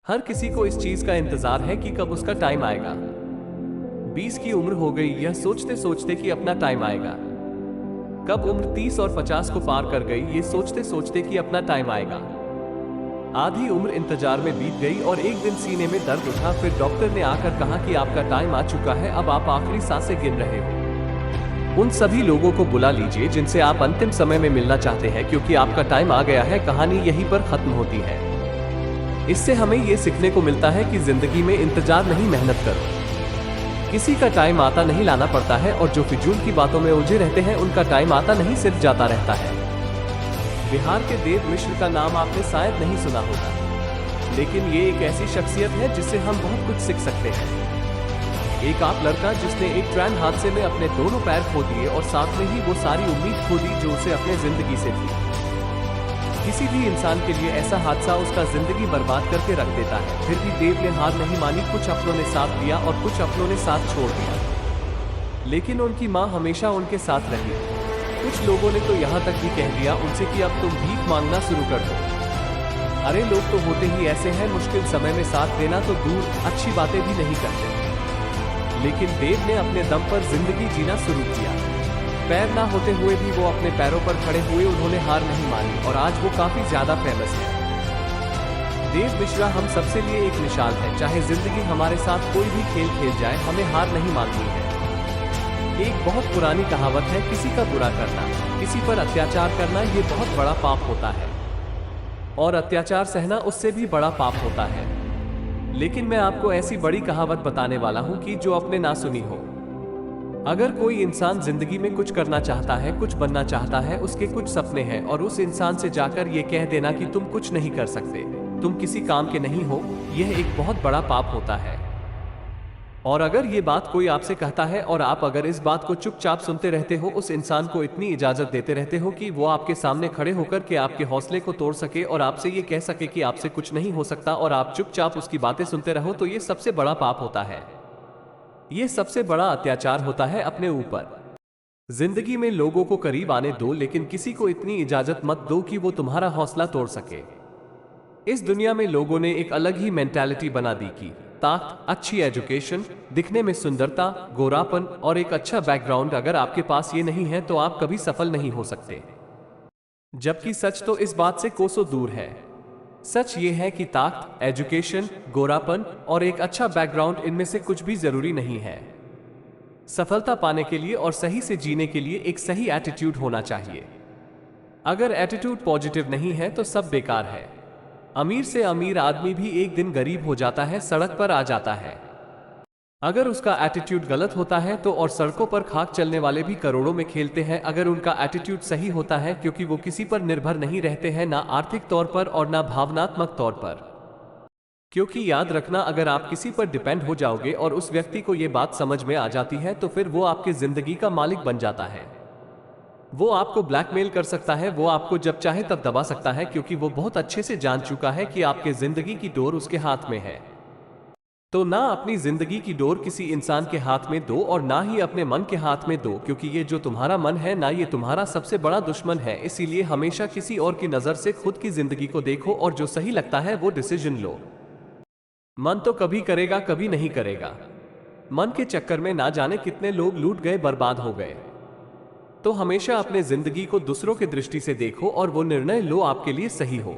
हर किसी को इस चीज का इंतजार है कि कब उसका टाइम आएगा। 20 की उम्र हो गई यह सोचते सोचते कि अपना टाइम आएगा। कब उम्र 30 और 50 को पार कर गई ये सोचते सोचते कि अपना टाइम आएगा। आधी उम्र इंतजार में बीत गई और एक दिन सीने में दर्द उठा। फिर डॉक्टर ने आकर कहा कि आपका टाइम आ चुका है, अब आप आखिरी सांसें गिन रहे हो। उन सभी लोगों को बुला लीजिए जिनसे आप अंतिम समय में मिलना चाहते हैं, क्योंकि आपका टाइम आ गया है। कहानी यहीं पर खत्म होती है। इससे हमें यह सीखने को मिलता है कि जिंदगी में इंतजार नहीं, मेहनत करो। किसी का टाइम आता नहीं लाना पड़ता है, और जो फिजूल की बातों में उलझे रहते हैं उनका टाइम आता नहीं सिर्फ जाता रहता है। बिहार के देव मिश्र का नाम आपने शायद नहीं सुना होगा, लेकिन ये एक ऐसी शख्सियत है जिससे हम बहुत कुछ सीख सकते हैं। एक आप लड़का जिसने एक ट्रेन हादसे में अपने दोनों पैर खो दिए और साथ में ही वो सारी उम्मीद खो दी जो उसे अपने जिंदगी से थी। किसी भी इंसान के लिए ऐसा हादसा उसका जिंदगी बर्बाद करके रख देता है। फिर भी देव ने हार नहीं मानी। कुछ अपनों ने साथ दिया और कुछ अपनों ने साथ छोड़ दिया, लेकिन उनकी माँ हमेशा उनके साथ रही। कुछ लोगों ने तो यहाँ तक भी कह दिया उनसे कि अब तुम भीख मांगना शुरू कर दो। अरे लोग तो होते ही ऐसे हैं, मुश्किल समय में साथ देना तो दूर, अच्छी बातें भी नहीं करते। लेकिन देव ने अपने दम पर जिंदगी जीना शुरू किया। पैर ना होते हुए भी वो अपने पैरों पर खड़े हुए, उन्होंने हार नहीं मानी और आज वो काफी ज्यादा फेमस है। देव मिश्रा हम सबसे लिए एक मिसाल है। चाहे जिंदगी हमारे साथ कोई भी खेल खेल जाए, हमें हार नहीं माननी है। एक बहुत पुरानी कहावत है, किसी का बुरा करना, किसी पर अत्याचार करना ये बहुत बड़ा पाप होता है, और अत्याचार सहना उससे भी बड़ा पाप होता है। लेकिन मैं आपको ऐसी बड़ी कहावत बताने वाला हूं कि जो आपने ना सुनी हो। अगर कोई इंसान जिंदगी में कुछ करना चाहता है, कुछ बनना चाहता है, उसके कुछ सपने हैं, और उस इंसान से जाकर ये कह देना कि तुम कुछ नहीं कर सकते, तुम किसी काम के नहीं हो, यह एक बहुत बड़ा पाप होता है। और अगर ये बात कोई आपसे कहता है और आप अगर इस बात को चुपचाप सुनते रहते हो, उस इंसान को इतनी इजाजत देते रहते हो कि वो आपके सामने खड़े होकर के आपके हौसले को तोड़ सके और आपसे ये कह सके कि आपसे कुछ नहीं हो सकता, और आप चुपचाप उसकी बातें सुनते रहो, तो ये सबसे बड़ा पाप होता है। ये सबसे बड़ा अत्याचार होता है अपने ऊपर। जिंदगी में लोगों को करीब आने दो, लेकिन किसी को इतनी इजाजत मत दो कि वो तुम्हारा हौसला तोड़ सके। इस दुनिया में लोगों ने एक अलग ही मेंटालिटी बना दी कि ताकत, अच्छी एजुकेशन, दिखने में सुंदरता, गोरापन और एक अच्छा बैकग्राउंड, अगर आपके पास ये नहीं है तो आप कभी सफल नहीं हो सकते। जबकि सच तो इस बात से कोसों दूर है। सच ये है कि ताकत, एजुकेशन, गोरापन और एक अच्छा बैकग्राउंड, इनमें से कुछ भी जरूरी नहीं है। सफलता पाने के लिए और सही से जीने के लिए एक सही एटीट्यूड होना चाहिए। अगर एटीट्यूड पॉजिटिव नहीं है तो सब बेकार है। अमीर से अमीर आदमी भी एक दिन गरीब हो जाता है, सड़क पर आ जाता है। अगर उसका एटीट्यूड गलत होता है तो और सड़कों पर खाक चलने वाले भी करोड़ों में खेलते हैं अगर उनका एटीट्यूड सही होता है, क्योंकि वो किसी पर निर्भर नहीं रहते हैं, ना आर्थिक तौर पर और ना भावनात्मक तौर पर। क्योंकि याद रखना, अगर आप किसी पर डिपेंड हो जाओगे और उस व्यक्ति को ये बात समझ में आ जाती है तो फिर वो आपकी जिंदगी का मालिक बन जाता है। वो आपको ब्लैकमेल कर सकता है, वो आपको जब चाहे तब दबा सकता है, क्योंकि वो बहुत अच्छे से जान चुका है कि आपके जिंदगी की डोर उसके हाथ में है। तो ना अपनी जिंदगी की डोर किसी इंसान के हाथ में दो और ना ही अपने मन के हाथ में दो, क्योंकि ये जो तुम्हारा मन है ना, ये तुम्हारा सबसे बड़ा दुश्मन है। इसीलिए हमेशा किसी और की नजर से खुद की जिंदगी को देखो और जो सही लगता है वो डिसीजन लो। मन तो कभी करेगा कभी नहीं करेगा। मन के चक्कर में ना जाने कितने लोग लूट गए, बर्बाद हो गए। तो हमेशा अपने जिंदगी को दूसरों की दृष्टि से देखो और वो निर्णय लो आपके लिए सही हो,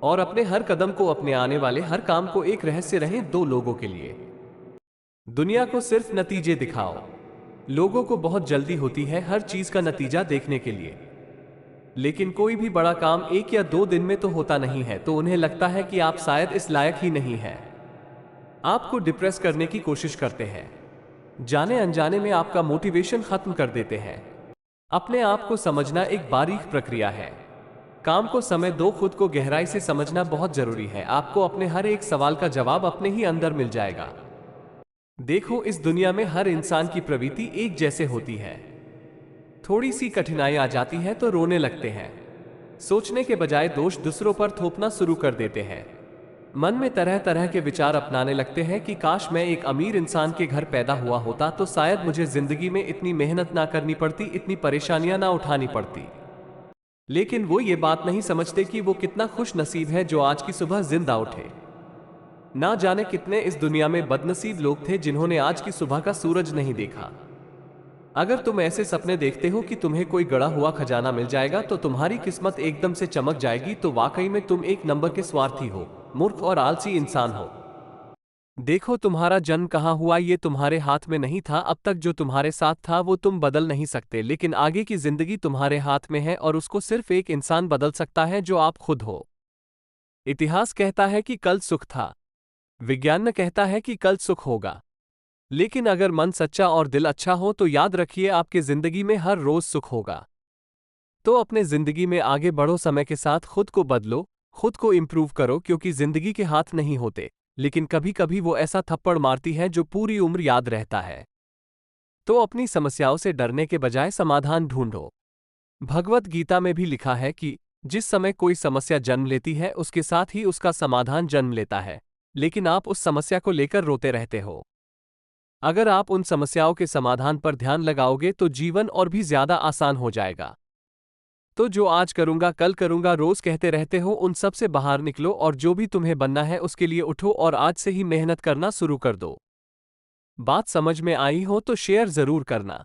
और अपने हर कदम को, अपने आने वाले हर काम को एक रहस्य रहे दो लोगों के लिए। दुनिया को सिर्फ नतीजे दिखाओ। लोगों को बहुत जल्दी होती है हर चीज का नतीजा देखने के लिए, लेकिन कोई भी बड़ा काम 1 या 2 दिन में तो होता नहीं है, तो उन्हें लगता है कि आप शायद इस लायक ही नहीं है। आपको डिप्रेस करने की कोशिश करते हैं, जाने अनजाने में आपका मोटिवेशन खत्म कर देते हैं। अपने आप को समझना एक बारीक प्रक्रिया है। काम को समय दो, खुद को गहराई से समझना बहुत जरूरी है। आपको अपने हर एक सवाल का जवाब अपने ही अंदर मिल जाएगा। देखो, इस दुनिया में हर इंसान की प्रवृत्ति एक जैसे होती है। थोड़ी सी कठिनाई आ जाती है तो रोने लगते हैं, सोचने के बजाय दोष दूसरों पर थोपना शुरू कर देते हैं। मन में तरह तरह के विचार अपनाने लगते हैं कि काश मैं एक अमीर इंसान के घर पैदा हुआ होता तो शायद मुझे जिंदगी में इतनी मेहनत ना करनी पड़ती, इतनी परेशानियां ना उठानी पड़ती। लेकिन वो ये बात नहीं समझते कि वो कितना खुश नसीब है जो आज की सुबह जिंदा उठे। ना जाने कितने इस दुनिया में बदनसीब लोग थे जिन्होंने आज की सुबह का सूरज नहीं देखा। अगर तुम ऐसे सपने देखते हो कि तुम्हें कोई गड़ा हुआ खजाना मिल जाएगा तो तुम्हारी किस्मत एकदम से चमक जाएगी, तो वाकई में तुम एक नंबर के स्वार्थी हो, मूर्ख और आलसी इंसान हो। देखो, तुम्हारा जन्म कहाँ हुआ ये तुम्हारे हाथ में नहीं था। अब तक जो तुम्हारे साथ था वो तुम बदल नहीं सकते, लेकिन आगे की जिंदगी तुम्हारे हाथ में है और उसको सिर्फ एक इंसान बदल सकता है, जो आप खुद हो। इतिहास कहता है कि कल सुख था, विज्ञान कहता है कि कल सुख होगा, लेकिन अगर मन सच्चा और दिल अच्छा हो तो याद रखिए आपके जिंदगी में हर रोज सुख होगा। तो अपने जिंदगी में आगे बढ़ो, समय के साथ खुद को बदलो, खुद को इंप्रूव करो, क्योंकि जिंदगी के हाथ नहीं होते, लेकिन कभी कभी वो ऐसा थप्पड़ मारती है जो पूरी उम्र याद रहता है। तो अपनी समस्याओं से डरने के बजाय समाधान ढूंढो। भगवत गीता में भी लिखा है कि जिस समय कोई समस्या जन्म लेती है उसके साथ ही उसका समाधान जन्म लेता है, लेकिन आप उस समस्या को लेकर रोते रहते हो। अगर आप उन समस्याओं के समाधान पर ध्यान लगाओगे तो जीवन और भी ज्यादा आसान हो जाएगा। तो जो आज करूंगा कल करूंगा रोज कहते रहते हो, उन सब से बाहर निकलो और जो भी तुम्हें बनना है उसके लिए उठो और आज से ही मेहनत करना शुरू कर दो। बात समझ में आई हो तो शेयर जरूर करना।